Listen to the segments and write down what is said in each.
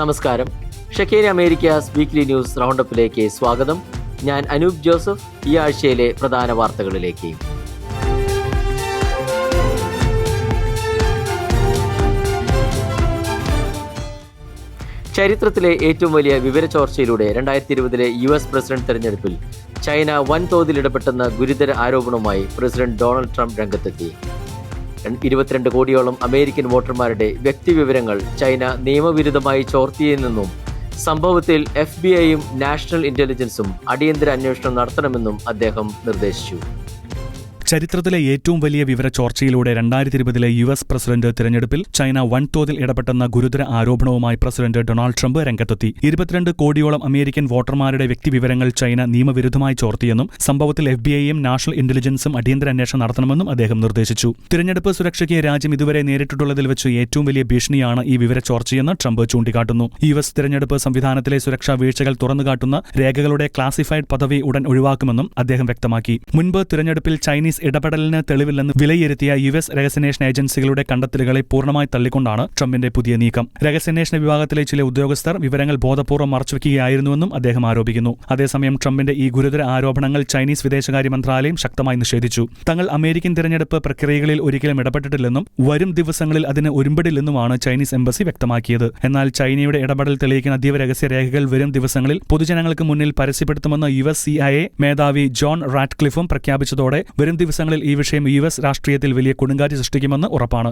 നമസ്കാരം. ഷെക്കേന Americas weekly news റൗണ്ടപ്പിലേക്ക് സ്വാഗതം. ഞാൻ അനൂപ് ജോസഫ്. ഈ ആഴ്ചയിലെ പ്രധാന വാർത്തകളിലേക്ക്. ചരിത്രത്തിലെ ഏറ്റവും വലിയ വിവരച്ചോർച്ചയിലൂടെ 2020 US പ്രസിഡന്റ് തെരഞ്ഞെടുപ്പിൽ ചൈന വൻതോതിൽ ഇടപെട്ടെന്ന ഗുരുതര ആരോപണവുമായി പ്രസിഡന്റ് ഡൊണാൾഡ് ട്രംപ് രംഗത്തെത്തി. 22 കോടിയോളം അമേരിക്കൻ വോട്ടർമാരുടെ വ്യക്തിവിവരങ്ങൾ ചൈന നിയമവിരുദ്ധമായി ചോർത്തിയെന്നും സംഭവത്തിൽ FBI-യും നാഷണൽ ഇന്റലിജൻസും അടിയന്തര അന്വേഷണം നടത്തണമെന്നും അദ്ദേഹം നിർദ്ദേശിച്ചു. ചരിത്രത്തിലെ ഏറ്റവും വലിയ വിവര ചോർച്ചയിലൂടെ 2020 US പ്രസിഡന്റ് തിരഞ്ഞെടുപ്പിൽ ചൈന വൻതോതിൽ ഇടപെട്ടെന്ന ഗുരുതര ആരോപണവുമായി പ്രസിഡന്റ് ഡൊണാൾഡ് ട്രംപ് രംഗത്തെത്തി. 22 കോടിയോളം അമേരിക്കൻ വോട്ടർമാരുടെ വ്യക്തിവിവരങ്ങൾ ചൈന നിയമവിരുദ്ധമായി ചോർത്തിയെന്നും സംഭവത്തിൽ FBI-യും നാഷണൽ ഇന്റലിജൻസും അടിയന്തര അന്വേഷണം നടത്തണമെന്നും അദ്ദേഹം നിർദ്ദേശിച്ചു. തിരഞ്ഞെടുപ്പ് സുരക്ഷയ്ക്ക് രാജ്യം ഇതുവരെ നേരിട്ടിട്ടുള്ളതിൽ വെച്ച് ഏറ്റവും വലിയ ഭീഷണിയാണ് ഈ വിവര ചോർച്ചയെന്ന് ട്രംപ് ചൂണ്ടിക്കാട്ടുന്നു. US തിരഞ്ഞെടുപ്പ് സംവിധാനത്തിലെ സുരക്ഷാ വീഴ്ചകൾ തുറന്നുകാട്ടുന്ന രേഖകളുടെ ക്ലാസിഫൈഡ് പദവി ഉടൻ ഒഴിവാക്കുമെന്നും അദ്ദേഹം വ്യക്തമാക്കി. മുൻപ് തിരഞ്ഞെടുപ്പിൽ ചൈനീസ് ഇടപെടലിന് തെളിവില്ലെന്ന് വിലയിരുത്തിയ US രഹസ്യാന്വേഷണ ഏജൻസികളുടെ കണ്ടെത്തലുകളെ പൂർണ്ണമായി തള്ളിക്കൊണ്ടാണ് ട്രംപിന്റെ പുതിയ നീക്കം. രഹസ്യാന്വേഷണ വിഭാഗത്തിലെ ചില ഉദ്യോഗസ്ഥർ വിവരങ്ങൾ ബോധപൂർവ്വം മറച്ചുവെക്കുകയായിരുന്നുവെന്നും അദ്ദേഹം ആരോപിക്കുന്നു. അതേസമയം ട്രംപിന്റെ ഈ ഗുരുതര ആരോപണങ്ങൾ ചൈനീസ് വിദേശകാര്യ മന്ത്രാലയം ശക്തമായി നിഷേധിച്ചു. തങ്ങൾ അമേരിക്കൻ തിരഞ്ഞെടുപ്പ് പ്രക്രിയകളിൽ ഒരിക്കലും ഇടപെട്ടിട്ടില്ലെന്നും വരും ദിവസങ്ങളിൽ അതിന് ഒരുമ്പെടില്ലെന്നുമാണ് ചൈനീസ് എംബസി വ്യക്തമാക്കിയത്. എന്നാൽ ചൈനയുടെ ഇടപെടൽ തെളിയിക്കുന്ന അതീവ രഹസ്യ രേഖകൾ വരും ദിവസങ്ങളിൽ പൊതുജനങ്ങൾക്ക് മുന്നിൽ പരസ്യപ്പെടുത്തുമെന്ന് US CIA മേധാവി ജോൺ റാറ്റ്ക്ലിഫും പ്രഖ്യാപിച്ചതോടെ വരും ദിവസങ്ങളിൽ ഈ വിഷയം US രാഷ്ട്രീയത്തിൽ വലിയ കൊടുങ്കാറ്റ് സൃഷ്ടിക്കുമെന്ന് ഉറപ്പാണ്.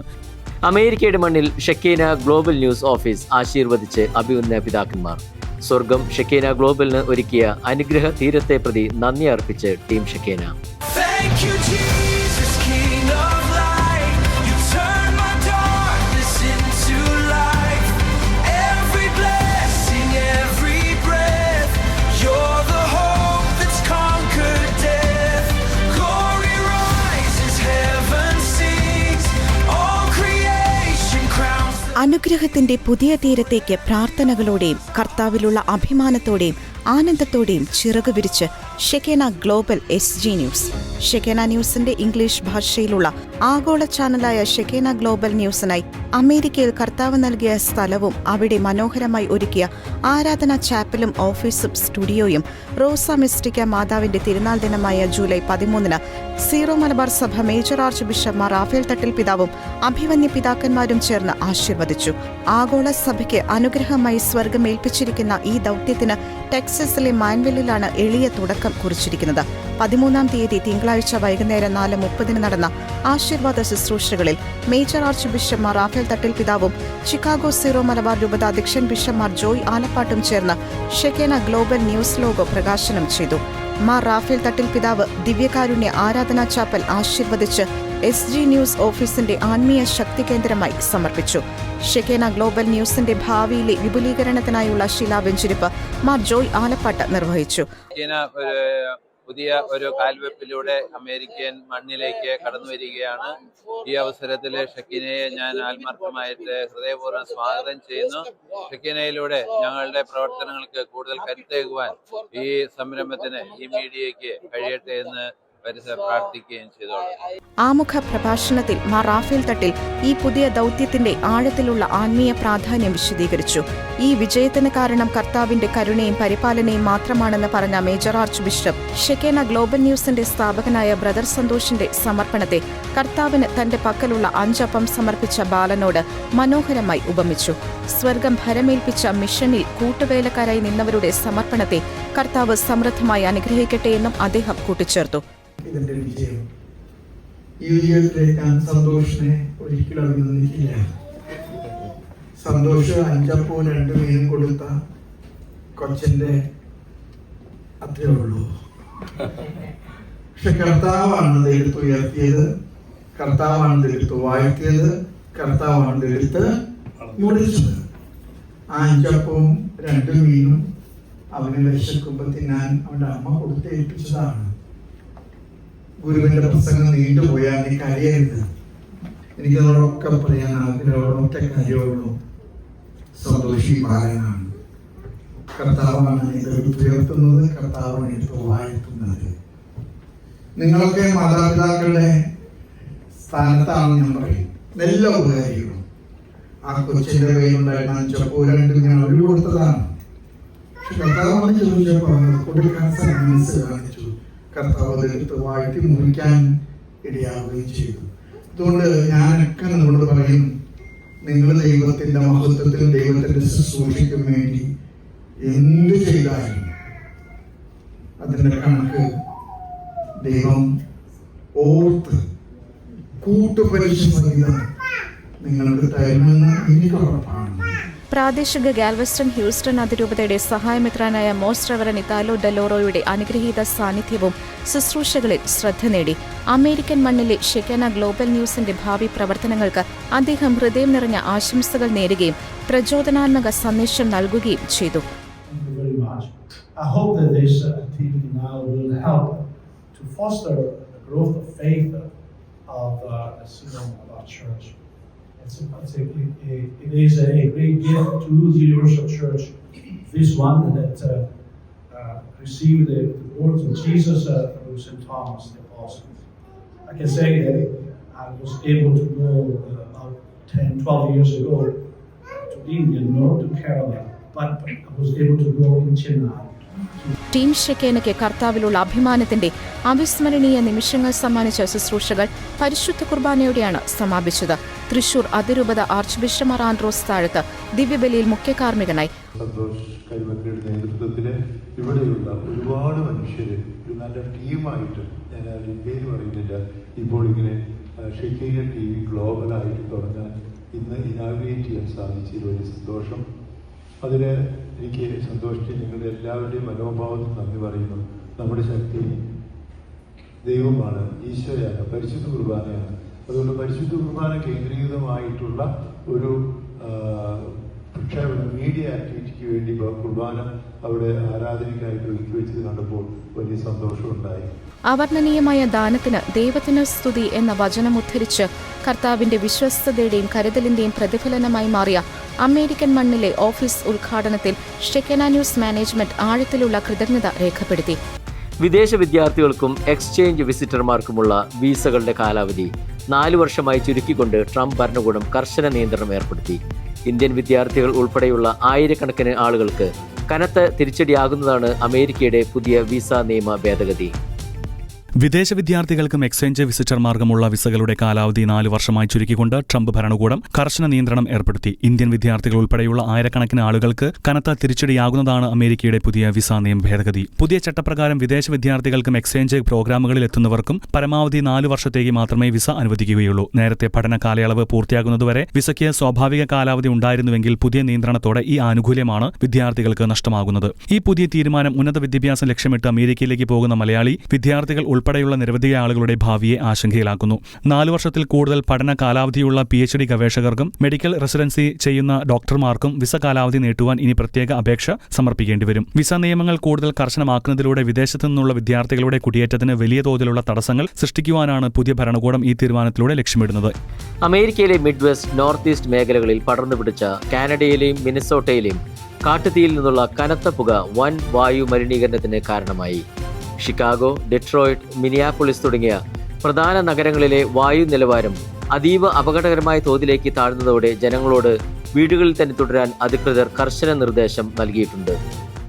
അമേരിക്കയുടെ മണ്ണിൽ ഷെക്കേന ഗ്ലോബൽ ന്യൂസ് ഓഫീസ് ആശീർവദിച്ച് അഭിനന്ദ പിതാക്കന്മാർ. സ്വർഗം ഷെക്കേന ഗ്ലോബലിന് ഒരുക്കിയ അനുഗ്രഹ തീരത്തെ പ്രതി നന്ദി അർപ്പിച്ച് ടീം ഷെക്കേന. അനുഗ്രഹത്തിന്റെ പുതിയ തീരത്തേക്ക് പ്രാർത്ഥനകളോടെയും കർത്താവിലുള്ള അഭിമാനത്തോടെയും ആനന്ദത്തോടെയും ചിറക് വിരിച്ച് ഷെക്കേന ഗ്ലോബൽ SG ന്യൂസ്. ഷെക്കേന ന്യൂസിന്റെ ഇംഗ്ലീഷ് ഭാഷയിലുള്ള ആഗോള ചാനലായ ഷെക്കേന ഗ്ലോബൽ ന്യൂസിനായി അമേരിക്കയിൽ കർത്താവ് നൽകിയ സ്ഥലവും അവിടെ മനോഹരമായി ഒരുക്കിയ ആരാധനാ ചാപ്പലും ഓഫീസും സ്റ്റുഡിയോയും റോസ മിസ്റ്റിക്ക മാതാവിന്റെ തിരുനാൾ ദിനമായ ജൂലൈ 13 സീറോ മലബാർ സഭ major archbishop Mar Raphael Thattil പിതാവും അഭിവന്യ പിതാക്കന്മാരും ചേർന്ന് ആശീർവദിച്ചു. ആഗോള സഭയ്ക്ക് അനുഗ്രഹമായി സ്വർഗം ഏൽപ്പിച്ചിരിക്കുന്ന ഈ ദൗത്യത്തിന് ടെക്സസിലെ മാൻവെല്ലിലാണ് എളിയ തുടക്കം കുറിച്ചിരിക്കുന്നത്. 13-ാം തീയതി തിങ്കളാഴ്ച വൈകുന്നേരം 4:30 നടന്ന ആശീർവാദ ശുശ്രൂഷകളിൽ major archbishop Mar Raphael Thattil പിതാവും ചിക്കാഗോ സീറോ മലബാർ രൂപത അധ്യക്ഷൻ ബിഷപ്പ് മാർ ജോയ് ആലപ്പാട്ടും ചേർന്ന് ഷെക്കേന ഗ്ലോബൽ ന്യൂസ് ലോഗോ പ്രകാശനം ചെയ്തു. മാർ റാഫേൽ തട്ടിൽ പിതാവ് ദിവ്യകാരുണ്യ ആരാധനാ ചാപ്പൽ ആശീർവദിച്ച് SG ന്യൂസ് ഓഫീസിന്റെ ആത്മീയ ശക്തി കേന്ദ്രമായി സമർപ്പിച്ചു. ഷെക്കേന ഗ്ലോബൽ ന്യൂസിന്റെ ഭാവിയിലെ വിപുലീകരണത്തിനായുള്ള ശിലാവെഞ്ചിരിപ്പ് മാർ ജോയ് ആലപ്പാട്ട് നിർവഹിച്ചു. പുതിയ ഒരു കാൽവെപ്പിലൂടെ അമേരിക്കൻ മണ്ണിലേക്ക് കടന്നു വരികയാണ്. ഈ അവസരത്തിൽ ഷെക്കീനയെ ഞാൻ ആത്മാർത്ഥമായിട്ട് ഹൃദയപൂർവ്വം സ്വാഗതം ചെയ്യുന്നു. ഷെക്കീനയിലൂടെ ഞങ്ങളുടെ പ്രവർത്തനങ്ങൾക്ക് കൂടുതൽ കരുത്തേകുവാൻ ഈ സംരംഭത്തിന്, ഈ മീഡിയയ്ക്ക് കഴിയട്ടെ എന്ന് പ്രാർത്ഥിക്കുകയും ചെയ്തോളൂ. ആമുഖ പ്രഭാഷണത്തിൽ മാർ റാഫേൽ തട്ടിൽ ഈ പുതിയ ദൗത്യത്തിന്റെ ആഴത്തിലുള്ള ആത്മീയ പ്രാധാന്യം വിശദീകരിച്ചു. ഈ വിജയത്തിന് കാരണം കർത്താവിന്റെ കരുണയും പരിപാലനയും മാത്രമാണെന്ന് പറഞ്ഞ മേജർ ആർച്ച് ബിഷപ്പ് ഷെക്കേന ഗ്ലോബൽ ന്യൂസിന്റെ സ്ഥാപകനായ ബ്രദർ സന്തോഷിന്റെ സമർപ്പണത്തെ കർത്താവിന് തന്റെ പക്കലുള്ള 5 അപ്പം സമർപ്പിച്ച ബാലനോട് മനോഹരമായി ഉപമിച്ചു. സ്വർഗം ഭരമേൽപ്പിച്ച മിഷനിൽ കൂട്ടുവേലക്കാരായി നിന്നവരുടെ സമർപ്പണത്തെ കർത്താവ് സമൃദ്ധമായി അനുഗ്രഹിക്കട്ടെ എന്നും അദ്ദേഹം കൂട്ടിച്ചേർത്തു. ഇതിന്റെ വിജയം, ഈ വിജയത്തിലേക്ക് ഞാൻ സന്തോഷിനെ ഒരിക്കലും അഭിനന്ദിക്കില്ല. സന്തോഷ് 5 അപ്പവും 2 മീനും കൊടുത്ത കൊച്ചന്റെ അത്രേ ഉള്ളൂ. പക്ഷെ കർത്താവാണ് എടുത്ത് ഉയർത്തിയത്, കർത്താവാണ് എടുത്ത് വാഴ്ത്തിയത്, കർത്താവാണ് എടുത്ത് മുറിച്ചത്. ആ 5 അപ്പവും 2 മീനും അവന് വിശക്കുമ്പോ തിന്നാൻ അവന്റെ അമ്മ കൊടുത്തേൽപ്പിച്ചതാണ്. ഗുരുവിന്റെ പ്രസംഗം നീണ്ടുപോയാൽ നീ കരയരുത്. എനിക്ക് നിങ്ങളൊക്കെ പറയാൻ ആഗ്രഹമുള്ള ഒറ്റ കാര്യമുള്ളൂ, സന്തോഷി ബാലനാണ്. കർത്താവാണ് എടുത്ത് ഉയർത്തുന്നത്, കർത്താവാണ് എടുത്ത് വാഴ്ത്തുന്നത്. നിങ്ങളൊക്കെ മാതാപിതാക്കളുടെ സ്ഥാനത്താണെന്ന് ഞാൻ പറയും. എല്ലാ ഉപകാരികളും ആ കൊച്ചിന്റെ കയ്യിലുണ്ടായിരുന്ന 5 പോരാണ്ട് ഞാൻ അവർ കൊടുത്തതാണ്. പക്ഷെ കർത്താവ് വന്ന് ചോദിച്ചപ്പോൾ അത് കൊടുക്കാൻ മനസ്സ് കാണിച്ചു. കർത്താവ് അതെടുത്ത് വായിക്ക് മുറിക്കാൻ ഇടയാവുകയും ചെയ്തു. അതുകൊണ്ട് ഞാനൊക്കെ നിങ്ങളോട് പറയും, നിങ്ങൾ ദൈവത്തിന്റെ മഹത്വത്തിൽ ദൈവത്തിന്റെ ശുശ്രൂഷയ്ക്കും വേണ്ടി എന്ത് ചെയ്താലും അതിന്റെ കണക്ക് ദൈവം ഓർത്ത് കൂട്ടുപരീക്ഷ സഹിതം നിങ്ങൾക്ക് തരുമെന്ന് എനിക്ക് ഉറപ്പാണ്. പ്രാദേശിക ഗാൽവെസ്റ്റൺ ഹ്യൂസ്റ്റൺ അതിരൂപതയുടെ സഹായമിത്രാനായ മോസ്റ്റ് റെവറൻ ഇതാലോ ഡെലോറോയുടെ അനുഗ്രഹീത സാന്നിധ്യവും ശുശ്രൂഷകളിൽ ശ്രദ്ധ നേടി. അമേരിക്കൻ മണ്ണിലെ ഷെക്കേന ഗ്ലോബൽ ന്യൂസിന്റെ ഭാവി പ്രവർത്തനങ്ങൾക്ക് അദ്ദേഹം ഹൃദയം നിറഞ്ഞ ആശംസകൾ നേരുകയും പ്രചോദനാത്മക സന്ദേശം നൽകുകയും ചെയ്തു. I hope that this activity now will help to foster the growth of faith of the Synod of our church. It is a great gift to the Universal Church, this one that received the words of Jesus through St. Thomas the Apostle. I can say that I was able to go about 10-12 years ago to India, not to Kerala, but I was able to go in Chennai. Team ഷെക്കേനയ്ക്ക് കർത്താവിലുള്ള അഭിമാനത്തിന്റെ അവിസ്മരണീയ നിമിഷങ്ങൾ സമ്മാനിച്ച ശുശ്രൂഷകൾ പരിശുദ്ധ കുർബാനയോടെയാണ് സമാപിച്ചത്. തൃശൂർ അതിരൂപത arch bishop Mar Andros താഴത്ത് ദിവ്യബലിയിൽ മുഖ്യ കാർമ്മികനായി. സന്തോഷ് കൈവക്കയുടെ നേതൃത്വത്തിൽ ഇവിടെയുള്ള ഒരുപാട് മനുഷ്യർ ഒരു നല്ല ടീമായിട്ട്, ഞാൻ അതിൻ്റെ പേര് പറയുന്നില്ല, ഇപ്പോൾ ഇങ്ങനെ ഷെക്കീന TV ഗ്ലോബലായിട്ട് തുടങ്ങാൻ ഇന്ന് ഇനാഗ്രേറ്റ് ചെയ്യാൻ സാധിച്ചതിൽ വലിയ സന്തോഷം. അതിന് എനിക്ക് സന്തോഷിച്ച് നിങ്ങളുടെ എല്ലാവരുടെയും മനോഭാവത്തിൽ നന്ദി പറയുന്നു. നമ്മുടെ ശക്തി ദൈവമാണ്, ഈശോയാണ്, പരിശുദ്ധ കുർബാനയാണ്. അതുകൊണ്ട് പരിശുദ്ധ കുർബാന കേന്ദ്രീകൃതമായിട്ടുള്ള ഒരു പ്രക്ഷേപണം, മീഡിയ ആക്ടിവിറ്റിക്ക് വേണ്ടി കുർബാന അവിടെ ആരാധനയ്ക്കായിട്ട് ഒരുക്കി വെച്ചത് കണ്ടപ്പോൾ വലിയ സന്തോഷമുണ്ടായി. അവർണ്ണനീയമായ ദാനത്തിന് ദൈവത്തിന് സ്തുതി എന്ന വചനം ഉദ്ധരിച്ച് കർത്താവിന്റെ വിശ്വസ്തതയുടെയും കരുതലിന്റെയും പ്രതിഫലനമായി മാറിയ അമേരിക്കൻ മണ്ണിലെ ഓഫീസ് ഉദ്ഘാടനത്തിൽ ഷെക്കേന ന്യൂസ് മാനേജ്മെന്റ് ആഴത്തിലുള്ള കൃതജ്ഞത രേഖപ്പെടുത്തി. വിദേശ വിദ്യാർത്ഥികൾക്കും എക്സ്ചേഞ്ച് വിസിറ്റർമാർക്കുമുള്ള വീസകളുടെ കാലാവധി 4 വർഷമായി ചുരുക്കിക്കൊണ്ട് ട്രംപ് ഭരണകൂടം കർശന നിയന്ത്രണം ഏർപ്പെടുത്തി. ഇന്ത്യൻ വിദ്യാർത്ഥികൾ ഉൾപ്പെടെയുള്ള ആയിരക്കണക്കിന് ആളുകൾക്ക് കനത്ത തിരിച്ചടിയാകുന്നതാണ് അമേരിക്കയുടെ പുതിയ വിസ നിയമ ഭേദഗതി. വിദേശ വിദ്യാർത്ഥികൾക്കും എക്സ്ചേഞ്ച് വിസിറ്റർമാർക്കുമുള്ള വിസകളുടെ കാലാവധി 4 വർഷമായി ചുരുക്കിക്കൊണ്ട് ട്രംപ് ഭരണകൂടം കർശന നിയന്ത്രണം ഏർപ്പെടുത്തി. ഇന്ത്യൻ വിദ്യാർത്ഥികൾ ഉൾപ്പെടെയുള്ള ആയിരക്കണക്കിന് ആളുകൾക്ക് കനത്ത തിരിച്ചടിയാകുന്നതാണ് അമേരിക്കയുടെ പുതിയ വിസ നിയമ ഭേദഗതി. പുതിയ ചട്ടപ്രകാരം വിദേശ വിദ്യാർത്ഥികൾക്കും എക്സ്ചേഞ്ച് പ്രോഗ്രാമുകളിൽ എത്തുന്നവർക്കും പരമാവധി 4 വർഷത്തേക്ക് മാത്രമേ വിസ അനുവദിക്കുകയുള്ളൂ. നേരത്തെ പഠന കാലയളവ് പൂർത്തിയാകുന്നതുവരെ വിസയ്ക്ക് സ്വാഭാവിക കാലാവധി ഉണ്ടായിരുന്നുവെങ്കിൽ പുതിയ നിയന്ത്രണത്തോടെ ഈ ആനുകൂല്യമാണ് വിദ്യാർത്ഥികൾക്ക് നഷ്ടമാകുന്നത്. ഈ പുതിയ തീരുമാനം ഉന്നത വിദ്യാഭ്യാസം ലക്ഷ്യമിട്ട് അമേരിക്കയിലേക്ക് പോകുന്ന മലയാളി വിദ്യാർത്ഥികൾ ഉൾപ്പെടെയുള്ള നിരവധി ആളുകളുടെ ഭാവിയെ ആശങ്കയിലാക്കുന്നു. 4 വർഷത്തിൽ കൂടുതൽ പഠന കാലാവധിയുള്ള PhD ഗവേഷകർക്കും മെഡിക്കൽ റെസിഡൻസി ചെയ്യുന്ന ഡോക്ടർമാർക്കും വിസ കാലാവധി നീട്ടുവാൻ ഇനി പ്രത്യേക അപേക്ഷ സമർപ്പിക്കേണ്ടിവരും. വിസ നിയമങ്ങൾ കൂടുതൽ കർശനമാക്കുന്നതിലൂടെ വിദേശത്തു നിന്നുള്ള വിദ്യാർത്ഥികളുടെ കുടിയേറ്റത്തിന് വലിയ തോതിലുള്ള തടസ്സങ്ങൾ സൃഷ്ടിക്കുവാനാണ് പുതിയ ഭരണകൂടം ഈ തീരുമാനത്തിലൂടെ ലക്ഷ്യമിടുന്നത്. അമേരിക്കയിലെ മിഡ് വെസ്റ്റ്, നോർത്ത് ഈസ്റ്റ് മേഖലകളിൽ പടർന്നു പിടിച്ച കാനഡയിലെയും മിനസോട്ടയിലെയും കാട്ടുതീയിൽ നിന്നുള്ള കനത്ത പുക വൻ വായു മലിനീകരണത്തിന് കാരണമായി. ഷിക്കാഗോ, ഡെട്രോയിറ്റ്, മിനിയാപോളിസ് തുടങ്ങിയ പ്രധാന നഗരങ്ങളിലെ വായു നിലവാരം അതീവ അപകടകരമായ തോതിലേക്ക് താഴ്ന്നതോടെ ജനങ്ങളോട് വീടുകളിൽ തന്നെ തുടരാൻ അധികൃതർ കർശന നിർദ്ദേശം നൽകിയിട്ടുണ്ട്.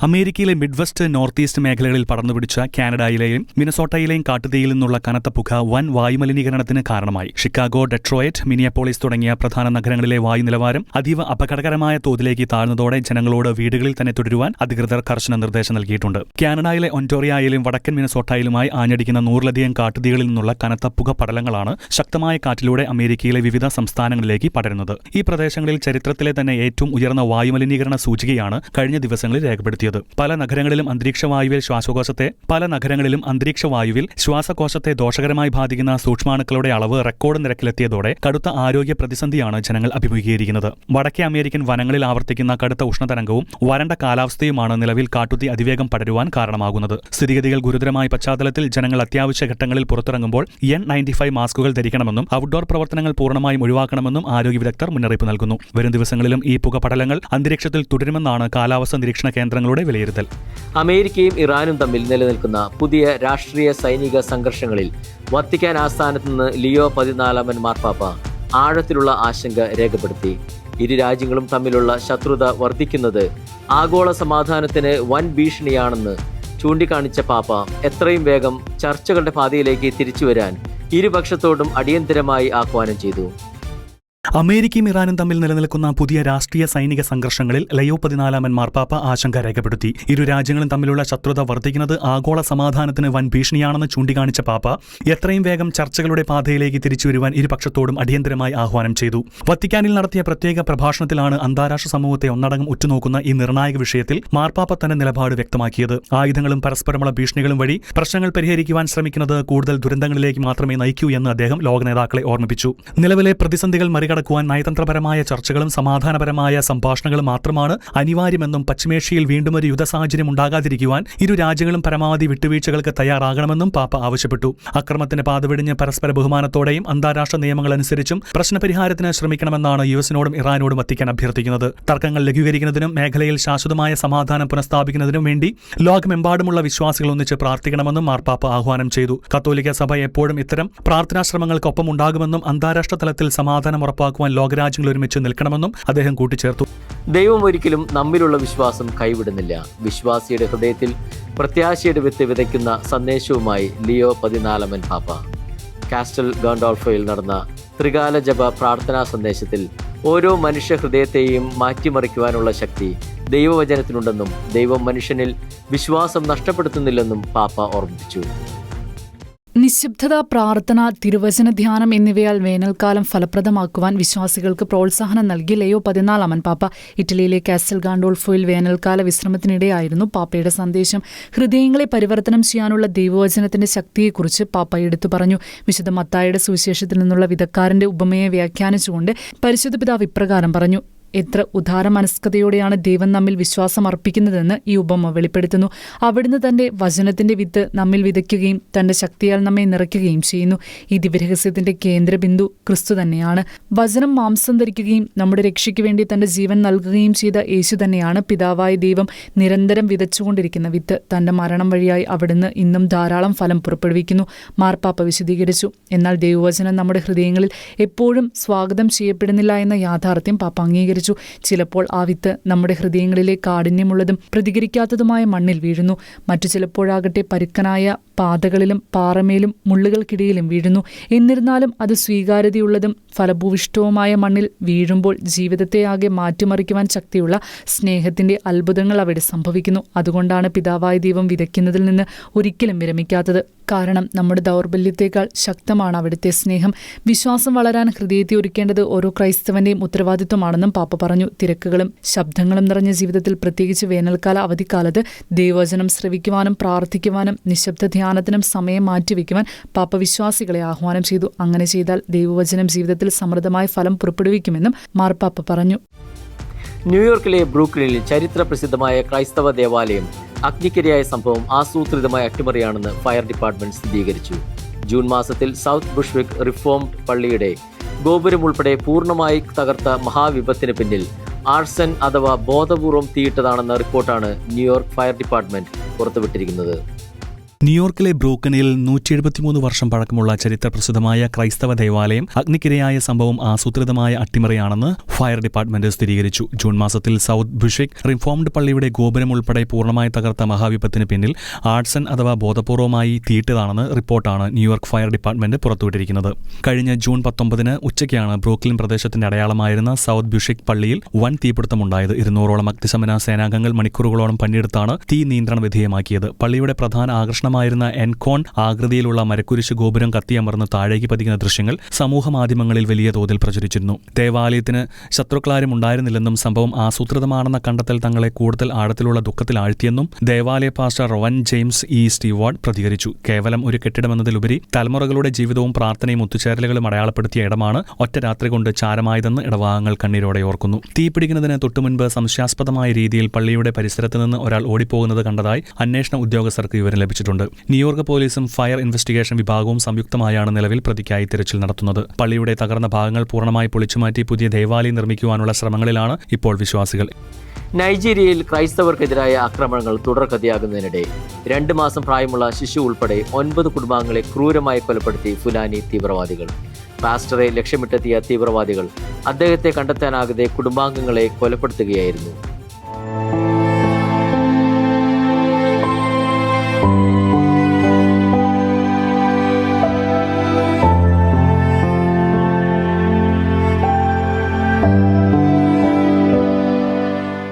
അമേരിക്കയിലെ മിഡ് വെസ്റ്റ്, നോർത്ത് ഈസ്റ്റ് മേഖലകളിൽ പടർന്നുപിടിച്ച കാനഡയിലെയും മിനസോട്ടയിലെയും കാട്ടുതീയിൽ നിന്നുള്ള കനത്ത പുക വൻ വായുമലിനീകരണത്തിന് കാരണമായി. ഷിക്കാഗോ, ഡെട്രോയിറ്റ്, മിനിയാപോളിസ് തുടങ്ങിയ പ്രധാന നഗരങ്ങളിലെ വായു നിലവാരം അതീവ അപകടകരമായ തോതിലേക്ക് താഴ്ന്നതോടെ ജനങ്ങളോട് വീടുകളിൽ തന്നെ തുടരുവാൻ അധികൃതർ കർശന നിർദ്ദേശം നൽകിയിട്ടുണ്ട്. കാനഡയിലെ ഒന്റോറിയയിലും വടക്കൻ മിനസോട്ടയിലുമായി ആഞ്ഞടിക്കുന്ന 100ലധികം കാട്ടുതീകളിൽ നിന്നുള്ള കനത്ത പുക പടലങ്ങളാണ് ശക്തമായ കാറ്റിലൂടെ അമേരിക്കയിലെ വിവിധ സംസ്ഥാനങ്ങളിലേക്ക് പടരുന്നത്. ഈ പ്രദേശങ്ങളിൽ ചരിത്രത്തിലെ തന്നെ ഏറ്റവും ഉയർന്ന വായുമലിനീകരണ സൂചികയാണ് കഴിഞ്ഞ ദിവസങ്ങളിൽ രേഖപ്പെടുത്തിയത്. പല നഗരങ്ങളിലും അന്തരീക്ഷ വായുവിൽ ശ്വാസകോശത്തെ ദോഷകരമായി ബാധിക്കുന്ന സൂക്ഷ്മാണുക്കളുടെ അളവ് റെക്കോർഡ് നിരക്കിലെത്തിയതോടെ കടുത്ത ആരോഗ്യ പ്രതിസന്ധിയാണ് ജനങ്ങൾ അഭിമുഖീകരിക്കുന്നത്. വടക്കേ അമേരിക്കൻ വനങ്ങളിൽ ആവർത്തിക്കുന്ന കടുത്ത ഉഷ്ണതരംഗവും വരണ്ട കാലാവസ്ഥയുമാണ് നിലവിൽ കാട്ടുതീ അതിവേഗം പടരുവാൻ കാരണമാകുന്നത്. സ്ഥിതിഗതികൾ ഗുരുതരമായ പശ്ചാത്തലത്തിൽ ജനങ്ങൾ അത്യാവശ്യ ഘട്ടങ്ങളിൽ പുറത്തിറങ്ങുമ്പോൾ N95 മാസ്കുകൾ ധരിക്കണമെന്നും ഔട്ട്ഡോർ പ്രവർത്തനങ്ങൾ പൂർണ്ണമായും ഒഴിവാക്കണമെന്നും ആരോഗ്യ വിദഗ്ധർ മുന്നറിയിപ്പ് നൽകുന്നു. വരും ദിവസങ്ങളിലും ഈ പുകപടലങ്ങൾ അന്തരീക്ഷത്തിൽ തുടരുമെന്നാണ് കാലാവസ്ഥാ നിരീക്ഷണ കേന്ദ്രങ്ങളുടെ വിലയിരുത്തൽ. അമേരിക്കയും ഇറാനും തമ്മിൽ നിലനിൽക്കുന്ന പുതിയ രാഷ്ട്രീയ സൈനിക സംഘർഷങ്ങളിൽ വത്തിക്കാൻ ആസ്ഥാനത്ത് നിന്ന് ലിയോ 14 മാർപ്പാപ്പ ആഴത്തിലുള്ള ആശങ്ക രേഖപ്പെടുത്തി. ഇരു രാജ്യങ്ങളും തമ്മിലുള്ള ശത്രുത വർദ്ധിക്കുന്നത് ആഗോള സമാധാനത്തിന് വൻ ഭീഷണിയാണെന്ന് ചൂണ്ടിക്കാണിച്ച പാപ്പ എത്രയും വേഗം ചർച്ചകളുടെ പാതയിലേക്ക് തിരിച്ചുവരാൻ ഇരുപക്ഷത്തോടും അടിയന്തരമായി ആഹ്വാനം ചെയ്തു. അമേരിക്കയും ഇറാനും തമ്മിൽ നിലനിൽക്കുന്ന പുതിയ രാഷ്ട്രീയ സൈനിക സംഘർഷങ്ങളിൽ ലയോ 14 മാർപ്പാപ്പ ആശങ്ക രേഖപ്പെടുത്തി. ഇരു രാജ്യങ്ങളും തമ്മിലുള്ള ശത്രുത വർദ്ധിക്കുന്നത് ആഗോള സമാധാനത്തിന് വൻ ഭീഷണിയാണെന്ന് ചൂണ്ടിക്കാണിച്ച പാപ്പ എത്രയും വേഗം ചർച്ചകളുടെ പാതയിലേക്ക് തിരിച്ചുവരുവാൻ ഇരുപക്ഷത്തോടും അടിയന്തരമായി ആഹ്വാനം ചെയ്തു. വത്തിക്കാനിൽ നടത്തിയ പ്രത്യേക പ്രഭാഷണത്തിലാണ് അന്താരാഷ്ട്ര സമൂഹത്തെ ഒന്നടങ്കം ഉറ്റുനോക്കുന്ന ഈ നിർണായക വിഷയത്തിൽ മാർപ്പാപ്പ തന്റെ നിലപാട് വ്യക്തമാക്കിയത്. ആയുധങ്ങളും പരസ്പരമുള്ള ഭീഷണികളും വഴി പ്രശ്നങ്ങൾ പരിഹരിക്കുവാൻ ശ്രമിക്കുന്നത് കൂടുതൽ ദുരന്തങ്ങളിലേക്ക് മാത്രമേ നയിക്കൂ എന്ന് അദ്ദേഹം ലോക നേതാക്കളെ ഓർമ്മിപ്പിച്ചു. നിലവിലെ പ്രതിസന്ധികൾ മറികടക്കുവാൻ നയതന്ത്രപരമായ ചർച്ചകളും സമാധാനപരമായ സംഭാഷണങ്ങളും മാത്രമാണ് അനിവാര്യമെന്നും പശ്ചിമേഷ്യയിൽ വീണ്ടും ഒരു യുദ്ധ സാഹചര്യം ഉണ്ടാകാതിരിക്കുവാൻ ഇരു രാജ്യങ്ങളും പരമാവധി വിട്ടുവീഴ്ചകൾക്ക് തയ്യാറാകണമെന്നും പാപ്പ ആവശ്യപ്പെട്ടു. അക്രമത്തിന് പാതവെടിഞ്ഞ് പരസ്പര ബഹുമാനത്തോടെയും അന്താരാഷ്ട്ര നിയമങ്ങൾ അനുസരിച്ചും പ്രശ്നപരിഹാരത്തിന് ശ്രമിക്കണമെന്നാണ് യുഎസിനോടും ഇറാനോടും വത്തിക്കാൻ അഭ്യർത്ഥിക്കുന്നത്. തർക്കങ്ങൾ ലഘൂകരിക്കുന്നതിനും മേഖലയിൽ ശാശ്വതമായ സമാധാനം പുനഃസ്ഥാപിക്കുന്നതിനും വേണ്ടി ലോകമെമ്പാടുമുള്ള വിശ്വാസികൾ ഒന്നിച്ച് പ്രാർത്ഥിക്കണമെന്നും മാർപ്പാപ്പ ആഹ്വാനം ചെയ്തു. കത്തോലിക്ക സഭ എപ്പോഴും ഇത്തരം പ്രാർത്ഥനാശ്രമങ്ങൾക്കൊപ്പം ഉണ്ടാകുമെന്നും അന്താരാഷ്ട്ര തലത്തിൽ സമാധാനം ഉറപ്പാക്കുവാൻ ലോകരാജ്യങ്ങൾ ഒരുമിച്ച് നിൽക്കണമെന്നും അദ്ദേഹം കൂട്ടിച്ചേർത്തു. ദൈവം ഒരിക്കലും നമ്മിലുള്ള വിശ്വാസം കൈവിടുന്നില്ല. വിശ്വാസിയുടെ ഹൃദയത്തിൽ പ്രത്യാശയുടെ വിത്ത് വിതയ്ക്കുന്ന സന്ദേശവുമായി ലിയോ 14 പാപ്പ കാസ്റ്റൽ ഗാൻഡോൾഫോയിൽ നടന്ന ത്രികാല ജപ പ്രാർത്ഥനാ സന്ദേശത്തിൽ ഓരോ മനുഷ്യ ഹൃദയത്തെയും മാറ്റിമറിക്കുവാനുള്ള ശക്തി ദൈവവചനത്തിനുണ്ടെന്നും ദൈവം മനുഷ്യനിൽ വിശ്വാസം നഷ്ടപ്പെടുത്തുന്നില്ലെന്നും പാപ്പ ഓർമ്മിപ്പിച്ചു. നിശബ്ദത, പ്രാർത്ഥന, തിരുവചന ധ്യാനം എന്നിവയാൽ വേനൽക്കാലം ഫലപ്രദമാക്കുവാൻ വിശ്വാസികൾക്ക് പ്രോത്സാഹനം നൽകി ലയോ 14 പാപ്പ ഇറ്റലിയിലെ കാസ്റ്റൽ ഗാൻഡോൾഫോയിൽ വേനൽക്കാല വിശ്രമത്തിനിടെയായിരുന്നു പാപ്പയുടെ സന്ദേശം. ഹൃദയങ്ങളെ പരിവർത്തനം ചെയ്യാനുള്ള ദൈവവചനത്തിന്റെ ശക്തിയെക്കുറിച്ച് പാപ്പ എടുത്തു പറഞ്ഞു. വിശുദ്ധ മത്തായിയുടെ സുവിശേഷത്തിൽ നിന്നുള്ള വിധക്കാരന്റെ ഉപമയെ വ്യാഖ്യാനിച്ചുകൊണ്ട് പരിശുദ്ധ പിതാവ് ഇപ്രകാരം പറഞ്ഞു: എത്ര ഉദാരമനസ്കതയോടെയാണ് ദൈവം നമ്മിൽ വിശ്വാസം അർപ്പിക്കുന്നതെന്ന് ഈ ഉപമ വെളിപ്പെടുത്തുന്നു. അവിടുന്ന് തന്റെ വചനത്തിന്റെ വിത്ത് നമ്മിൽ വിതയ്ക്കുകയും തന്റെ ശക്തിയാൽ നമ്മെ നിറയ്ക്കുകയും ചെയ്യുന്നു. ഈ ദിവ്യരഹസ്യത്തിന്റെ കേന്ദ്രബിന്ദു ക്രിസ്തു തന്നെയാണ്. വചനം മാംസം ധരിക്കുകയും നമ്മുടെ രക്ഷയ്ക്ക് വേണ്ടി തന്റെ ജീവൻ നൽകുകയും ചെയ്ത യേശു തന്നെയാണ് പിതാവായ ദൈവം നിരന്തരം വിതച്ചുകൊണ്ടിരിക്കുന്ന വിത്ത്. തന്റെ മരണം വഴിയായി അവിടുന്ന് ഇന്നും ധാരാളം ഫലം പുറപ്പെടുവിക്കുന്നു. മാർപ്പാപ്പ വിശദീകരിച്ചു. എന്നാൽ ദൈവവചനം നമ്മുടെ ഹൃദയങ്ങളിൽ എപ്പോഴും സ്വാഗതം ചെയ്യപ്പെടുന്നില്ല എന്ന യാഥാർത്ഥ്യം പാപ്പ അംഗീകരിച്ചു. ചിലപ്പോൾ ആ വിത്ത് നമ്മുടെ ഹൃദയങ്ങളിലെ കാഠിന്യമുള്ളതും പ്രതികരിക്കാത്തതുമായ മണ്ണിൽ വീഴുന്നു. മറ്റു ചിലപ്പോഴാകട്ടെ പരുക്കനായ പാതകളിലും പാറമേലും മുള്ളുകൾക്കിടയിലും വീഴുന്നു. എന്നിരുന്നാലും അത് സ്വീകാര്യതയുള്ളതും ഫലഭൂവിഷ്ടവുമായ മണ്ണിൽ വീഴുമ്പോൾ ജീവിതത്തെ ആകെ മാറ്റിമറിക്കുവാൻ ശക്തിയുള്ള സ്നേഹത്തിന്റെ അത്ഭുതങ്ങൾ അവിടെ സംഭവിക്കുന്നു. അതുകൊണ്ടാണ് പിതാവായ ദൈവം വിതയ്ക്കുന്നതിൽ നിന്ന് ഒരിക്കലും വിരമിക്കാത്തത്. കാരണം നമ്മുടെ ദൗർബല്യത്തേക്കാൾ ശക്തമാണ് അവിടുത്തെ സ്നേഹം. വിശ്വാസം വളരാൻ ഹൃദയത്തെ ഒരുക്കേണ്ടത് ഓരോ ക്രൈസ്തവന്റെയും ഉത്തരവാദിത്വമാണെന്നും പാപ്പ പറഞ്ഞു. തിരക്കുകളും ശബ്ദങ്ങളും നിറഞ്ഞ ജീവിതത്തിൽ, പ്രത്യേകിച്ച് വേനൽക്കാല അവധിക്കാലത്ത് ദൈവവചനം ശ്രവിക്കുവാനും പ്രാർത്ഥിക്കുവാനും നിശബ്ദ ധ്യാനത്തിനും സമയം മാറ്റിവെക്കുവാൻ പാപ്പ വിശ്വാസികളെ ആഹ്വാനം ചെയ്തു. അങ്ങനെ ചെയ്താൽ ദൈവവചനം ജീവിതത്തിൽ സമൃദ്ധമായ ഫലം പുറപ്പെടുവിക്കുമെന്നും മാർപ്പാപ്പ പറഞ്ഞു. ന്യൂയോർക്കിലെ ബ്രൂക്ലിനിൽ ചരിത്ര പ്രസിദ്ധമായ ക്രൈസ്തവ ദേവാലയം അഗ്നിക്കിരയായ സംഭവം ആസൂത്രിതമായ അട്ടിമറിയാണെന്ന് ഫയർ ഡിപ്പാർട്ട്മെന്റ് സ്ഥിരീകരിച്ചു. ജൂൺ മാസത്തിൽ സൗത്ത് ബുഷ്വിക് റിഫോംഡ് പള്ളിയുടെ ഗോപുരം ഉൾപ്പെടെ പൂർണ്ണമായി തകർത്ത മഹാവിപത്തിന് പിന്നിൽ ആർസൺ അഥവാ ബോധപൂർവം തീയിട്ടതാണെന്ന റിപ്പോർട്ടാണ് ന്യൂയോർക്ക് ഫയർ ഡിപ്പാർട്ട്മെന്റ് പുറത്തുവിട്ടിരിക്കുന്നത്. ന്യൂയോർക്കിലെ ബ്രൂക്കനിൽ 173 വർഷം പഴക്കമുള്ള ചരിത്രപ്രസിദ്ധമായ ക്രൈസ്തവ ദേവാലയം അഗ്നിക്കിരയായ സംഭവം ആസൂത്രിതമായ അട്ടിമറിയാണെന്ന് ഫയർ ഡിപ്പാർട്ട്മെന്റ് സ്ഥിരീകരിച്ചു. ജൂൺ മാസത്തിൽ സൗത്ത് ബുഷ്വിക് റിഫോംഡ് പള്ളിയുടെ ഗോപുരം ഉൾപ്പെടെ പൂർണ്ണമായി തകർത്ത മഹാവിപത്തിന് പിന്നിൽ ആർട്സൺ അഥവാ ബോധപൂർവമായി തീയിട്ടതാണെന്ന് റിപ്പോർട്ടാണ് ന്യൂയോർക്ക് ഫയർ ഡിപ്പാർട്ട്മെന്റ് പുറത്തുവിട്ടിരിക്കുന്നത്. കഴിഞ്ഞ ജൂൺ 19 ഉച്ചയ്ക്കാണ് ബ്രൂക്ലിൻ പ്രദേശത്തിന്റെ അടയാളമായിരുന്ന സൗത്ത് ബുഷ്വിക് പള്ളിയിൽ വൻ തീപിടുത്തമുണ്ടായത്. 200ഓളം അഗ്നിശമന സേനാംഗങ്ങൾ മണിക്കൂറുകളോളം പണിയെടുത്താണ് തീ നിയന്ത്രണ വിധേയമാക്കിയത്. പള്ളിയുടെ പ്രധാന ആകർഷണം എൻകോൺ ആകൃതിയിലുള്ള മരക്കുരിശ് ഗോപുരം കത്തിയമർന്ന് താഴേക്ക് പതിക്കുന്ന ദൃശ്യങ്ങൾ സമൂഹ മാധ്യമങ്ങളിൽ വലിയ തോതിൽ പ്രചരിച്ചിരുന്നു. ദേവാലയത്തിന് ശത്രുക്കളാരും ഉണ്ടായിരുന്നില്ലെന്നും സംഭവം ആസൂത്രിതമാണെന്ന കണ്ടെത്തൽ തങ്ങളെ കൂടുതൽ ആഴത്തിലുള്ള ദുഃഖത്തിൽ ആഴ്ത്തിയെന്നും ദേവാലയ pastor rowan James E Steward പ്രതികരിച്ചു. കേവലം ഒരു കെട്ടിടമെന്നതിലുപരി തലമുറകളുടെ ജീവിതവും പ്രാർത്ഥനയും ഒത്തുചേരലുകളും അടയാളപ്പെടുത്തിയ ഇടമാണ് ഒറ്റ രാത്രി കൊണ്ട് ചാരമായതെന്ന് ഇടവാഹങ്ങൾ കണ്ണീരോടെ ഓർക്കുന്നു. തീപിടിക്കുന്നതിന് തൊട്ടുമുൻപ് സംശയാസ്പദമായ രീതിയിൽ പള്ളിയുടെ പരിസരത്ത് നിന്ന് ഒരാൾ ഓടിപ്പോകുന്നത് കണ്ടതായി അന്വേഷണ ഉദ്യോഗസ്ഥർക്ക് വിവരം ലഭിച്ചിട്ടുണ്ട്. ന്യൂയോർക്ക് പോലീസും ഫയർ ഇൻവെസ്റ്റിഗേഷൻ വിഭാഗവും സംയുക്തമായാണ് നിലവിൽ പ്രതിക്കായി തിരച്ചിൽ നടത്തുന്നത്. പള്ളിയുടെ തകർന്ന ഭാഗങ്ങൾ പൂർണ്ണമായി പൊളിച്ചുമാറ്റി പുതിയ ദേവാലയം നിർമ്മിക്കുവാനുള്ള ശ്രമങ്ങളിലാണ് ഇപ്പോൾ വിശ്വാസികൾ. നൈജീരിയയിൽ ക്രൈസ്തവർക്കെതിരായ ആക്രമണങ്ങൾ തുടർക്കഥയാകുന്നതിനിടെ 2 മാസം പ്രായമുള്ള ശിശു ഉൾപ്പെടെ 9 കുടുംബാംഗങ്ങളെ ക്രൂരമായി കൊലപ്പെടുത്തി ഫുലാനി തീവ്രവാദികൾ. പാസ്റ്ററെ ലക്ഷ്യമിട്ടെത്തിയ തീവ്രവാദികൾ അദ്ദേഹത്തെ കണ്ടെത്താനാകാതെ കുടുംബാംഗങ്ങളെ കൊലപ്പെടുത്തുകയായിരുന്നു.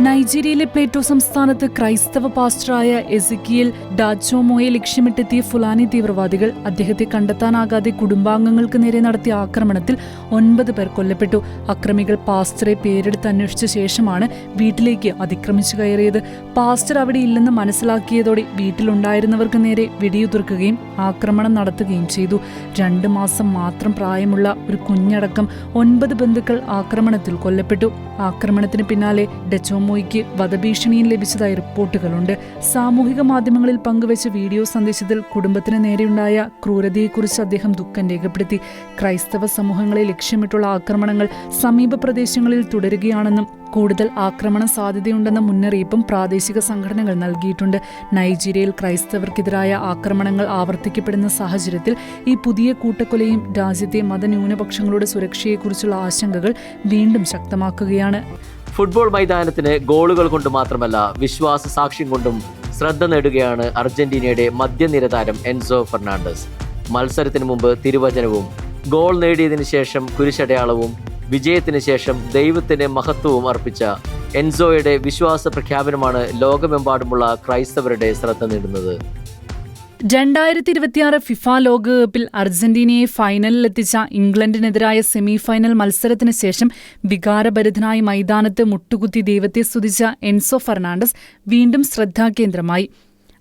നൈജീരിയയിലെ പ്ലേറ്റോ സംസ്ഥാനത്ത് ക്രൈസ്തവ പാസ്റ്ററായ എസിക്കിയൽ ഡാച്ചോമോയെ ലക്ഷ്യമിട്ടെത്തിയ ഫുലാനി തീവ്രവാദികൾ അദ്ദേഹത്തെ കണ്ടെത്താനാകാതെ കുടുംബാംഗങ്ങൾക്ക് നേരെ നടത്തിയ ആക്രമണത്തിൽ 9 പേർ കൊല്ലപ്പെട്ടു. അക്രമികൾ പാസ്റ്ററെ പേരെടുത്ത് അന്വേഷിച്ച ശേഷമാണ് വീട്ടിലേക്ക് അതിക്രമിച്ചു കയറിയത്. പാസ്റ്റർ അവിടെ ഇല്ലെന്ന് മനസ്സിലാക്കിയതോടെ വീട്ടിലുണ്ടായിരുന്നവർക്ക് നേരെ വെടിയുതിർക്കുകയും ആക്രമണം നടത്തുകയും ചെയ്തു. 2 മാസം മാത്രം പ്രായമുള്ള ഒരു കുഞ്ഞടക്കം 9 ബന്ധുക്കൾ ആക്രമണത്തിൽ കൊല്ലപ്പെട്ടു. ആക്രമണത്തിന് പിന്നാലെ ഡച്ചോമോയ്ക്ക് വധഭീഷണിയും ലഭിച്ചതായി റിപ്പോർട്ടുകളുണ്ട്. സാമൂഹിക മാധ്യമങ്ങളിൽ പങ്കുവച്ച വീഡിയോ സന്ദേശത്തിൽ കുടുംബത്തിന് നേരെയുണ്ടായ ക്രൂരതയെക്കുറിച്ച് അദ്ദേഹം ദുഃഖം രേഖപ്പെടുത്തി. ക്രൈസ്തവ സമൂഹങ്ങളെ ലക്ഷ്യമിട്ടുള്ള ആക്രമണങ്ങൾ സമീപ പ്രദേശങ്ങളിൽ തുടരുകയാണെന്നും കൂടുതൽ ആക്രമണ സാധ്യതയുണ്ടെന്ന മുന്നറിയിപ്പും പ്രാദേശിക സംഘടനകൾ നൽകിയിട്ടുണ്ട്. നൈജീരിയയിൽ ക്രൈസ്തവർക്കെതിരായ ആക്രമണങ്ങൾ ആവർത്തിക്കപ്പെടുന്ന സാഹചര്യത്തിൽ ഈ പുതിയ കൂട്ടക്കൊലയും രാജ്യത്തെ മതന്യൂനപക്ഷങ്ങളുടെ സുരക്ഷയെക്കുറിച്ചുള്ള ആശങ്കകൾ വീണ്ടും ശക്തമാക്കുകയാണ്. ഫുട്ബോൾ മൈതാനത്തിന് ഗോളുകൾ കൊണ്ട് മാത്രമല്ല വിശ്വാസ സാക്ഷ്യം കൊണ്ടും ശ്രദ്ധ നേടുകയാണ് അർജന്റീനയുടെ മധ്യനിര താരം എൻസോ ഫെർണാണ്ടസ്. മത്സരത്തിന് മുമ്പ് തിരുവചനവും ഗോൾ നേടിയതിനു ശേഷം കുരിശടയാളവും വിജയത്തിന് ശേഷം ദൈവത്തിന് മഹത്വവും അർപ്പിച്ച എൻസോയുടെ വിശ്വാസ പ്രഖ്യാപനമാണ് ലോകമെമ്പാടുമുള്ള ക്രൈസ്തവരുടെ ശ്രദ്ധ നേടുന്നത്. 2026 ഫിഫ ലോകകപ്പിൽ അർജന്റീനയെ ഫൈനലിലെത്തിച്ച ഇംഗ്ലണ്ടിനെതിരായ സെമി ഫൈനൽ മത്സരത്തിന് ശേഷം വികാരഭരിതനായി മൈതാനത്ത് മുട്ടുകുത്തി ദൈവത്തെ സ്തുതിച്ച എൻസോ ഫെർണാണ്ടസ് വീണ്ടും ശ്രദ്ധാകേന്ദ്രമായി.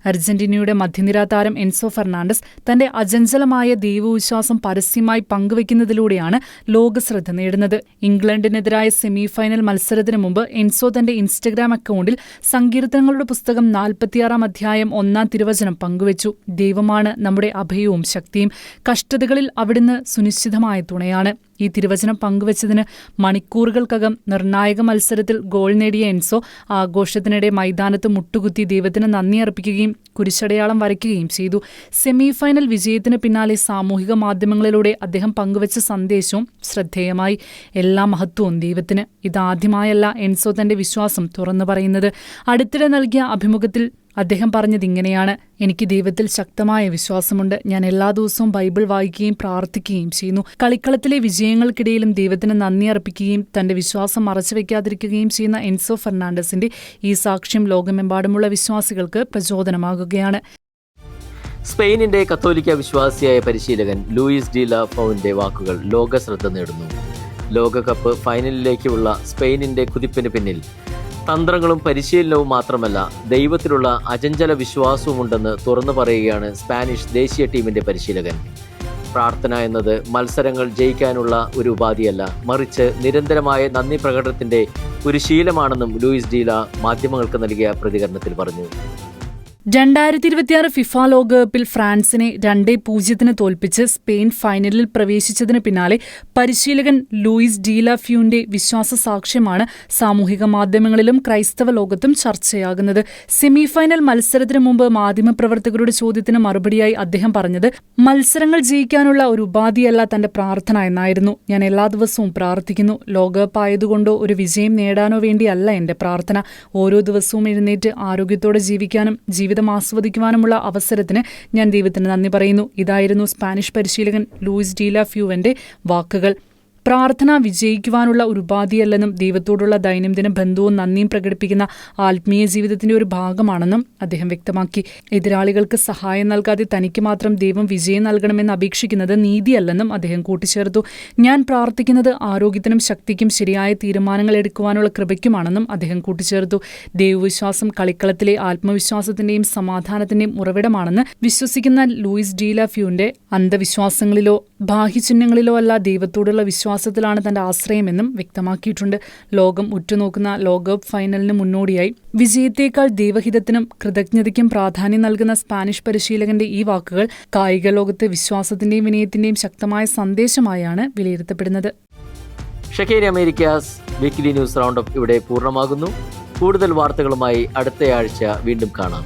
അർജന്റീനയുടെ മധ്യനിര താരം എൻസോ ഫെർണാണ്ടസ് തന്റെ അചഞ്ചലമായ ദൈവവിശ്വാസം പരസ്യമായി പങ്കുവയ്ക്കുന്നതിലൂടെയാണ് ലോകശ്രദ്ധ നേടുന്നത്. ഇംഗ്ലണ്ടിനെതിരായ സെമി ഫൈനൽ മത്സരത്തിന് മുമ്പ് എൻസോ തന്റെ ഇൻസ്റ്റഗ്രാം അക്കൗണ്ടിൽ സങ്കീർത്തനങ്ങളുടെ പുസ്തകം 46 അധ്യായം 1 തിരുവചനം പങ്കുവച്ചു. ദൈവമാണ് നമ്മുടെ അഭയവും ശക്തിയും, കഷ്ടതകളിൽ അവിടുന്ന് സുനിശ്ചിതമായ തുണയാണ്. ഈ തിരുവചനം പങ്കുവച്ചതിന് മണിക്കൂറുകൾക്കകം നിർണായക മത്സരത്തിൽ ഗോൾ നേടിയ എൻസോ ആഘോഷത്തിനിടെ മൈതാനത്ത് മുട്ടുകുത്തി ദൈവത്തിന് നന്ദി അർപ്പിക്കുകയും കുരിശടയാളം വരയ്ക്കുകയും ചെയ്തു. സെമി ഫൈനൽ വിജയത്തിന് പിന്നാലെ സാമൂഹിക മാധ്യമങ്ങളിലൂടെ അദ്ദേഹം പങ്കുവച്ച സന്ദേശവും ശ്രദ്ധേയമായി. എല്ലാ മഹത്വവും ദൈവത്തിന്. ഇതാദ്യമായല്ല എൻസോ തന്റെ വിശ്വാസം തുറന്നു പറയുന്നത്. അടുത്തിടെ നൽകിയ അഭിമുഖത്തിൽ അദ്ദേഹം പറഞ്ഞതിങ്ങനെയാണ്: എനിക്ക് ദൈവത്തിൽ ശക്തമായ വിശ്വാസമുണ്ട്. ഞാൻ എല്ലാ ദിവസവും ബൈബിൾ വായിക്കുകയും പ്രാർത്ഥിക്കുകയും ചെയ്യുന്നു. കളിക്കളത്തിലെ വിജയങ്ങൾക്കിടയിലും ദൈവത്തിന് നന്ദി അർപ്പിക്കുകയും തന്റെ വിശ്വാസം മറച്ചുവെക്കാതിരിക്കുകയും ചെയ്യുന്ന എൻസോ ഫെർണാണ്ടസിന്റെ ഈ സാക്ഷ്യം ലോകമെമ്പാടുമുള്ള വിശ്വാസികൾക്ക് പ്രചോദനമാകുകയാണ്. സ്പെയിനിന്റെ കത്തോലിക്ക വിശ്വാസിയായ പരിശീലകൻ ലൂയിസ് ഡി ലാ ഫൗവിന്റെ വാക്കുകൾ ലോക ശ്രദ്ധ നേടുന്നു. ലോകകപ്പ് ഫൈനലിലേക്കുള്ള സ്പെയിനിന്റെ കുതിപ്പിന് പിന്നിൽ തന്ത്രങ്ങളും പരിശീലനവും മാത്രമല്ല, ദൈവത്തിലുള്ള അചഞ്ചല വിശ്വാസവുമുണ്ടെന്ന് തുറന്നു പറയുകയാണ് സ്പാനിഷ് ദേശീയ ടീമിന്റെ പരിശീലകൻ. പ്രാർത്ഥന എന്നത് മത്സരങ്ങൾ ജയിക്കാനുള്ള ഒരു ഉപാധിയല്ല, മറിച്ച് നിരന്തരമായ നന്ദി പ്രകടനത്തിന്റെ ഒരു ശീലമാണെന്നും ലൂയിസ് ഡി ലാ മാധ്യമങ്ങൾക്ക് നൽകിയ പ്രതികരണത്തിൽ പറഞ്ഞു. 2026 ഫിഫ ലോകകപ്പിൽ ഫ്രാൻസിനെ 2-0 തോൽപ്പിച്ച് സ്പെയിൻ ഫൈനലിൽ പ്രവേശിച്ചതിന് പിന്നാലെ പരിശീലകൻ ലൂയിസ് ഡി ലാ ഫ്യൂവിന്റെ വിശ്വാസ സാക്ഷ്യമാണ് സാമൂഹിക മാധ്യമങ്ങളിലും ക്രൈസ്തവ ലോകത്തും ചർച്ചയാകുന്നത്. സെമി ഫൈനൽ മത്സരത്തിന് മുമ്പ് മാധ്യമപ്രവർത്തകരുടെ ചോദ്യത്തിന് മറുപടിയായി അദ്ദേഹം പറഞ്ഞത്, മത്സരങ്ങൾ ജയിക്കാനുള്ള ഒരു ഉപാധിയല്ല തന്റെ പ്രാർത്ഥന എന്നായിരുന്നു. ഞാൻ എല്ലാ ദിവസവും പ്രാർത്ഥിക്കുന്നു. ലോകകപ്പ് ആയതുകൊണ്ടോ ഒരു വിജയം നേടാനോ വേണ്ടിയല്ല എന്റെ പ്രാർത്ഥന. ഓരോ ദിവസവും എഴുന്നേറ്റ് ആരോഗ്യത്തോടെ ജീവിക്കാനും ജീവിതം ആസ്വദിക്കുവാനുമുള്ള അവസരത്തിന് ഞാൻ ദൈവത്തിന് നന്ദി പറയുന്നു. ഇതായിരുന്നു സ്പാനിഷ് പരിശീലകൻ ലൂയിസ് ഡി ലാ ഫ്യൂവിന്റെ വാക്കുകൾ. പ്രാർത്ഥന വിജയിക്കുവാനുള്ള ഒരു ഉപാധിയല്ലെന്നും ദൈവത്തോടുള്ള ദൈനംദിന ബന്ധവും നന്ദിയും പ്രകടിപ്പിക്കുന്ന ആത്മീയ ജീവിതത്തിന്റെ ഒരു ഭാഗമാണെന്നും അദ്ദേഹം വ്യക്തമാക്കി. എതിരാളികൾക്ക് സഹായം നൽകാതെ തനിക്ക് മാത്രം ദൈവം വിജയം നൽകണമെന്ന് അപേക്ഷിക്കുന്നത് നീതിയല്ലെന്നും അദ്ദേഹം കൂട്ടിച്ചേർത്തു. ഞാൻ പ്രാർത്ഥിക്കുന്നത് ആരോഗ്യത്തിനും ശക്തിക്കും ശരിയായ തീരുമാനങ്ങൾ എടുക്കുവാനുള്ള കൃപയ്ക്കുമാണെന്നും അദ്ദേഹം കൂട്ടിച്ചേർത്തു. ദൈവവിശ്വാസം കളിക്കളത്തിലെ ആത്മവിശ്വാസത്തിന്റെയും സമാധാനത്തിന്റെയും ഉറവിടമാണെന്ന് വിശ്വസിക്കുന്ന ലൂയിസ് ഡി ലാ ഫ്യൂവിന്റെ അന്ധവിശ്വാസങ്ങളിലോ ബാഹ്യചിഹ്നങ്ങളിലോ അല്ല, ദൈവത്തോടുള്ള വിശ്വാസത്തിലാണ് തന്റെ ആശ്രയമെന്നും വ്യക്തമാക്കിയിട്ടുണ്ട്. ലോകം ഉറ്റുനോക്കുന്ന ലോകകപ്പ് ഫൈനലിന് മുന്നോടിയായി വിജയത്തേക്കാൾ ദൈവഹിതത്തിനും കൃതജ്ഞതയ്ക്കും പ്രാധാന്യം നൽകുന്ന സ്പാനിഷ് പരിശീലകന്റെ ഈ വാക്കുകൾ കായിക ലോകത്ത് വിശ്വാസത്തിന്റെയും വിനയത്തിന്റെയും ശക്തമായ സന്ദേശമായാണ് വിലയിരുത്തപ്പെടുന്നത്. Shekinah Americas weekly news round up ഇവിടെ പൂർണ്ണമാകുന്നു. കൂടുതൽ വാർത്തകളുമായി അടുത്തയാഴ്ച വീണ്ടും കാണാം.